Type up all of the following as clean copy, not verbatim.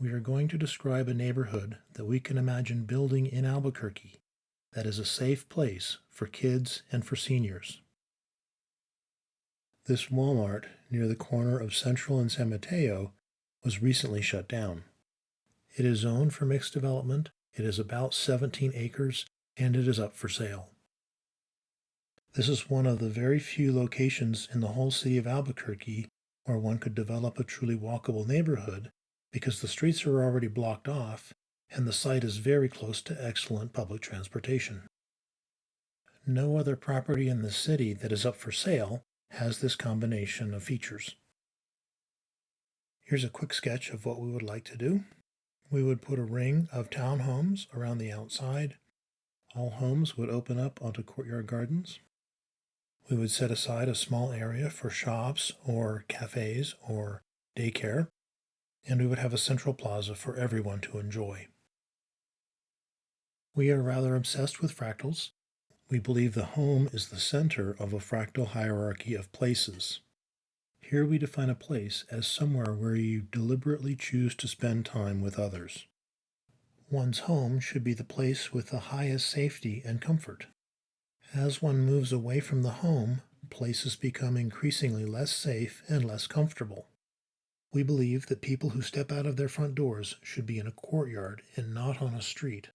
we are going to describe a neighborhood that we can imagine building in Albuquerque that is a safe place for kids and for seniors. This Walmart near the corner of Central and San Mateo was recently shut down. It is zoned for mixed development, it is about 17 acres, and it is up for sale. This is one of the very few locations in the whole city of Albuquerque where one could develop a truly walkable neighborhood because the streets are already blocked off and the site is very close to excellent public transportation. No other property in the city that is up for sale has this combination of features. Here's a quick sketch of what we would like to do. We would put a ring of townhomes around the outside. All homes would open up onto courtyard gardens. We would set aside a small area for shops or cafes or daycare, and we would have a central plaza for everyone to enjoy. We are rather obsessed with fractals. We believe the home is the center of a fractal hierarchy of places. Here we define a place as somewhere where you deliberately choose to spend time with others. One's home should be the place with the highest safety and comfort. As one moves away from the home, places become increasingly less safe and less comfortable. We believe that people who step out of their front doors should be in a courtyard and not on a street.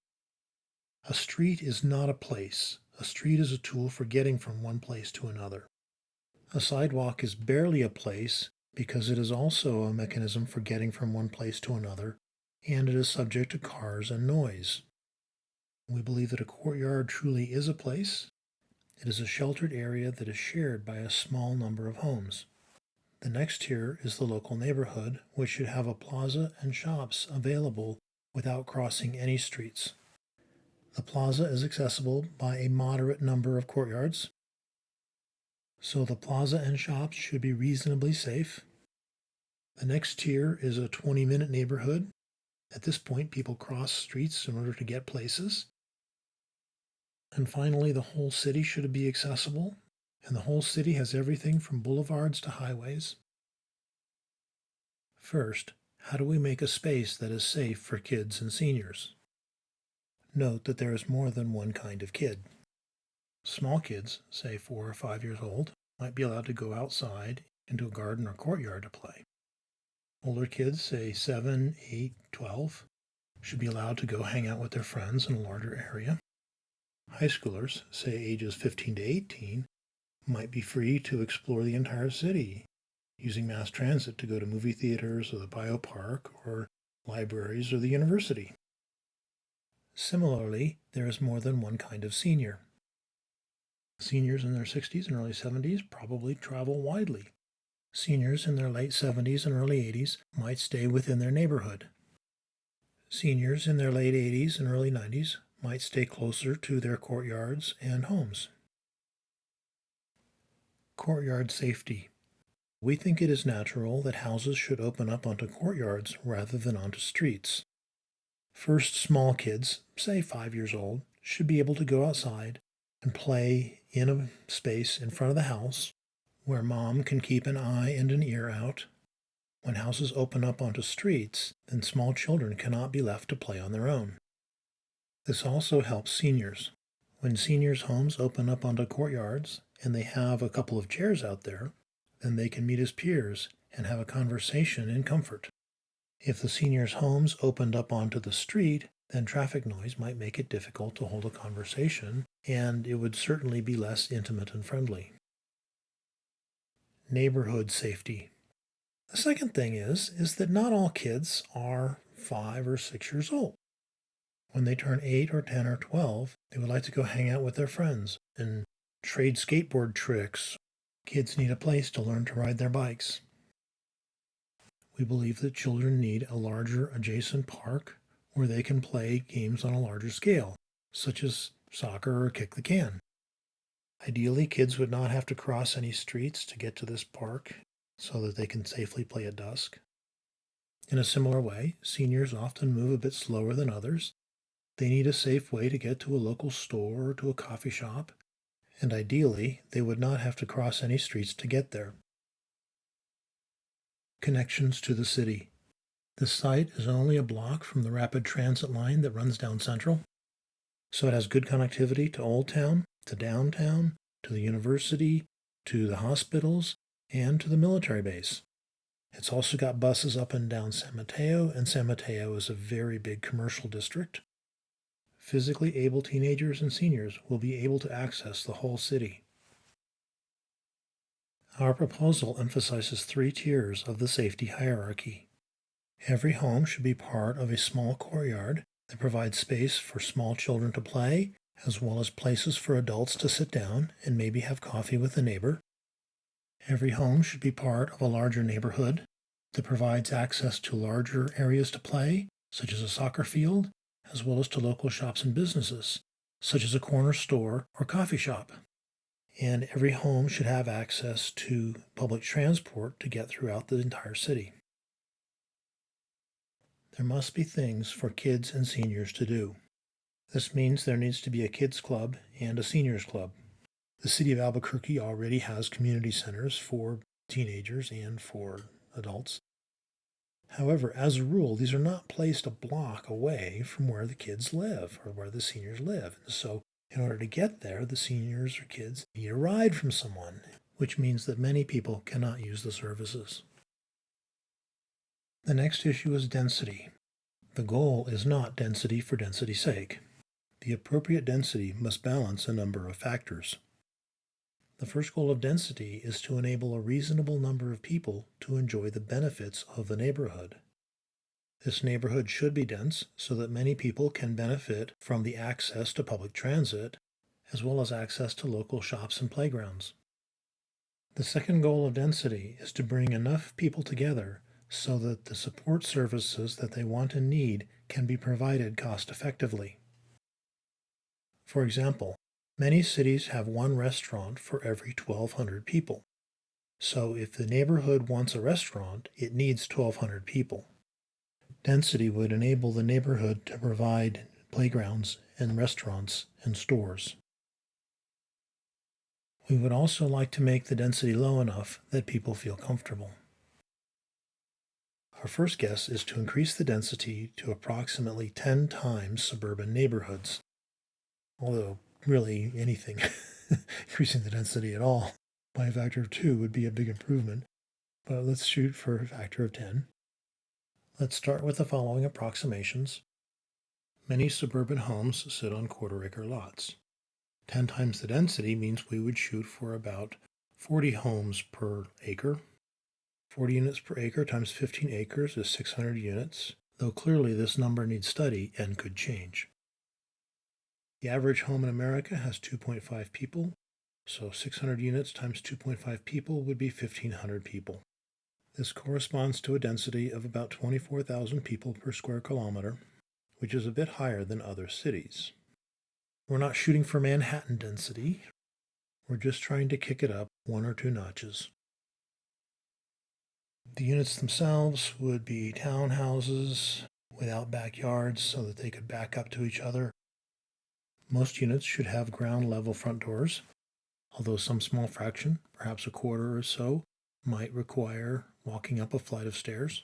A street is not a place. A street is a tool for getting from one place to another. A sidewalk is barely a place because it is also a mechanism for getting from one place to another, and it is subject to cars and noise. We believe that a courtyard truly is a place. It is a sheltered area that is shared by a small number of homes. The next tier is the local neighborhood, which should have a plaza and shops available without crossing any streets. The plaza is accessible by a moderate number of courtyards, so the plaza and shops should be reasonably safe. The next tier is a 20-minute neighborhood. At this point, people cross streets in order to get places. And finally, the whole city should be accessible, and the whole city has everything from boulevards to highways. First, how do we make a space that is safe for kids and seniors? Note that there is more than one kind of kid. Small kids, say 4 or 5 years old, might be allowed to go outside into a garden or courtyard to play. Older kids, say 7, 8, 12, should be allowed to go hang out with their friends in a larger area. High schoolers, say ages 15 to 18, might be free to explore the entire city, using mass transit to go to movie theaters or the biopark or libraries or the university. Similarly, there is more than one kind of senior. Seniors in their 60s and early 70s probably travel widely. Seniors in their late 70s and early 80s might stay within their neighborhood. Seniors in their late 80s and early 90s might stay closer to their courtyards and homes. Courtyard safety. We think it is natural that houses should open up onto courtyards rather than onto streets. First, small kids, say 5 years old, should be able to go outside and play in a space in front of the house where mom can keep an eye and an ear out. When houses open up onto streets, then small children cannot be left to play on their own. This also helps seniors. When seniors' homes open up onto courtyards and they have a couple of chairs out there, then they can meet as peers and have a conversation in comfort. If the seniors' homes opened up onto the street, then traffic noise might make it difficult to hold a conversation, and it would certainly be less intimate and friendly. Neighborhood safety. The second thing is that not all kids are 5 or 6 years old. When they turn 8 or 10 or 12, they would like to go hang out with their friends and trade skateboard tricks. Kids need a place to learn to ride their bikes. We believe that children need a larger adjacent park where they can play games on a larger scale, such as soccer or kick the can. Ideally, kids would not have to cross any streets to get to this park so that they can safely play at dusk. In a similar way, seniors often move a bit slower than others. They need a safe way to get to a local store or to a coffee shop, and ideally, they would not have to cross any streets to get there. Connections to the city. The site is only a block from the rapid transit line that runs down Central, so it has good connectivity to Old Town, to downtown, to the university, to the hospitals, and to the military base. It's also got buses up and down San Mateo, and San Mateo is a very big commercial district. Physically able teenagers and seniors will be able to access the whole city. Our proposal emphasizes 3 tiers of the safety hierarchy. Every home should be part of a small courtyard that provides space for small children to play, as well as places for adults to sit down and maybe have coffee with a neighbor. Every home should be part of a larger neighborhood that provides access to larger areas to play, such as a soccer field, as well as to local shops and businesses, such as a corner store or coffee shop. And every home should have access to public transport to get throughout the entire city. There must be things for kids and seniors to do. This means there needs to be a kids club and a seniors club. The city of Albuquerque already has community centers for teenagers and for adults. However, as a rule, these are not placed a block away from where the kids live or where the seniors live. So in order to get there, the seniors or kids need a ride from someone, which means that many people cannot use the services. The next issue is density. The goal is not density for density's sake. The appropriate density must balance a number of factors. The first goal of density is to enable a reasonable number of people to enjoy the benefits of the neighborhood. This neighborhood should be dense so that many people can benefit from the access to public transit, as well as access to local shops and playgrounds. The second goal of density is to bring enough people together so that the support services that they want and need can be provided cost-effectively. For example, many cities have one restaurant for every 1,200 people. So if the neighborhood wants a restaurant, it needs 1,200 people. Density would enable the neighborhood to provide playgrounds and restaurants and stores. We would also like to make the density low enough that people feel comfortable. Our first guess is to increase the density to approximately 10 times suburban neighborhoods. Although, really, anything increasing the density at all by a factor of 2 would be a big improvement. But let's shoot for a factor of 10. Let's start with the following approximations. Many suburban homes sit on quarter-acre lots. 10 times the density means we would shoot for about 40 homes per acre. 40 units per acre times 15 acres is 600 units, though clearly this number needs study and could change. The average home in America has 2.5 people, so 600 units times 2.5 people would be 1,500 people. This corresponds to a density of about 24,000 people per square kilometer, which is a bit higher than other cities. We're not shooting for Manhattan density. We're just trying to kick it up 1 or 2 notches. The units themselves would be townhouses without backyards so that they could back up to each other. Most units should have ground level front doors, although some small fraction, perhaps a quarter or so, might require walking up a flight of stairs.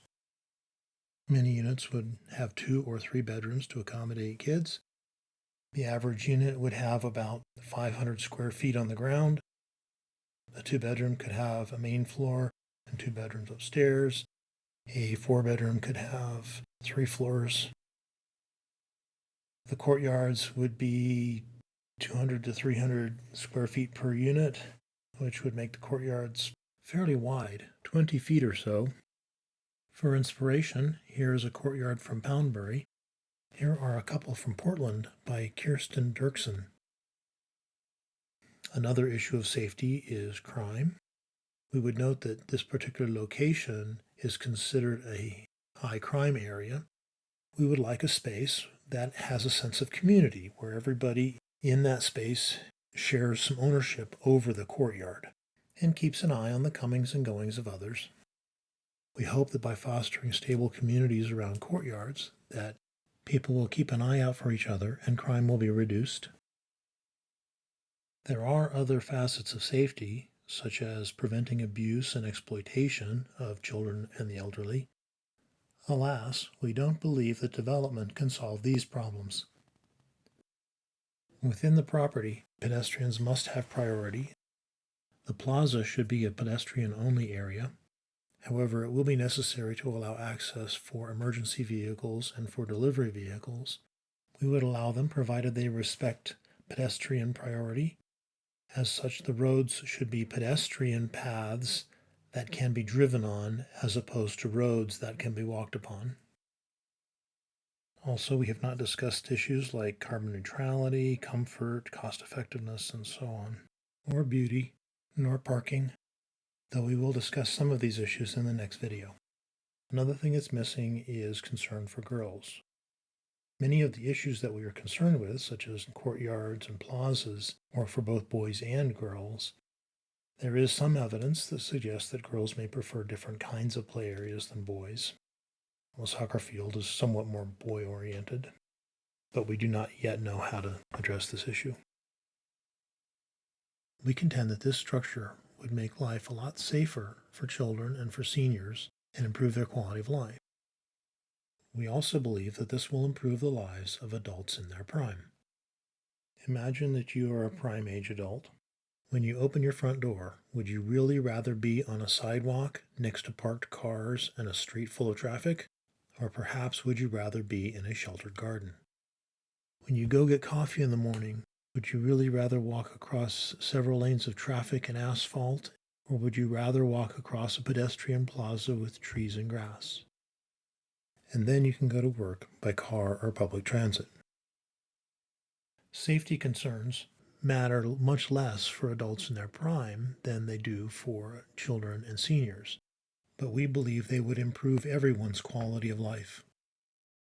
Many units would have 2 or 3 bedrooms to accommodate kids. The average unit would have about 500 square feet on the ground. A 2-bedroom could have a main floor and 2 bedrooms upstairs. A 4-bedroom could have 3 floors. The courtyards would be 200 to 300 square feet per unit, which would make the courtyards fairly wide, 20 feet or so. For inspiration, here is a courtyard from Poundbury. Here are a couple from Portland by Kirsten Dirksen. Another issue of safety is crime. We would note that this particular location is considered a high crime area. We would like a space that has a sense of community, where everybody in that space shares some ownership over the courtyard and keeps an eye on the comings and goings of others. We hope that by fostering stable communities around courtyards, that people will keep an eye out for each other and crime will be reduced. There are other facets of safety, such as preventing abuse and exploitation of children and the elderly. Alas, we don't believe that development can solve these problems. Within the property, pedestrians must have priority. The plaza should be a pedestrian-only area. However, it will be necessary to allow access for emergency vehicles and for delivery vehicles. We would allow them provided they respect pedestrian priority. As such, the roads should be pedestrian paths that can be driven on as opposed to roads that can be walked upon. Also, we have not discussed issues like carbon neutrality, comfort, cost effectiveness, and so on, or beauty, nor parking, though we will discuss some of these issues in the next video. Another thing that's missing is concern for girls. Many of the issues that we are concerned with, such as courtyards and plazas, are for both boys and girls. There is some evidence that suggests that girls may prefer different kinds of play areas than boys. A soccer field is somewhat more boy-oriented, but we do not yet know how to address this issue. We contend that this structure would make life a lot safer for children and for seniors and improve their quality of life. We also believe that this will improve the lives of adults in their prime. Imagine that you are a prime-age adult. When you open your front door, would you really rather be on a sidewalk next to parked cars and a street full of traffic? Or perhaps would you rather be in a sheltered garden? When you go get coffee in the morning, would you really rather walk across several lanes of traffic and asphalt, or would you rather walk across a pedestrian plaza with trees and grass? And then you can go to work by car or public transit. Safety concerns matter much less for adults in their prime than they do for children and seniors, but we believe they would improve everyone's quality of life.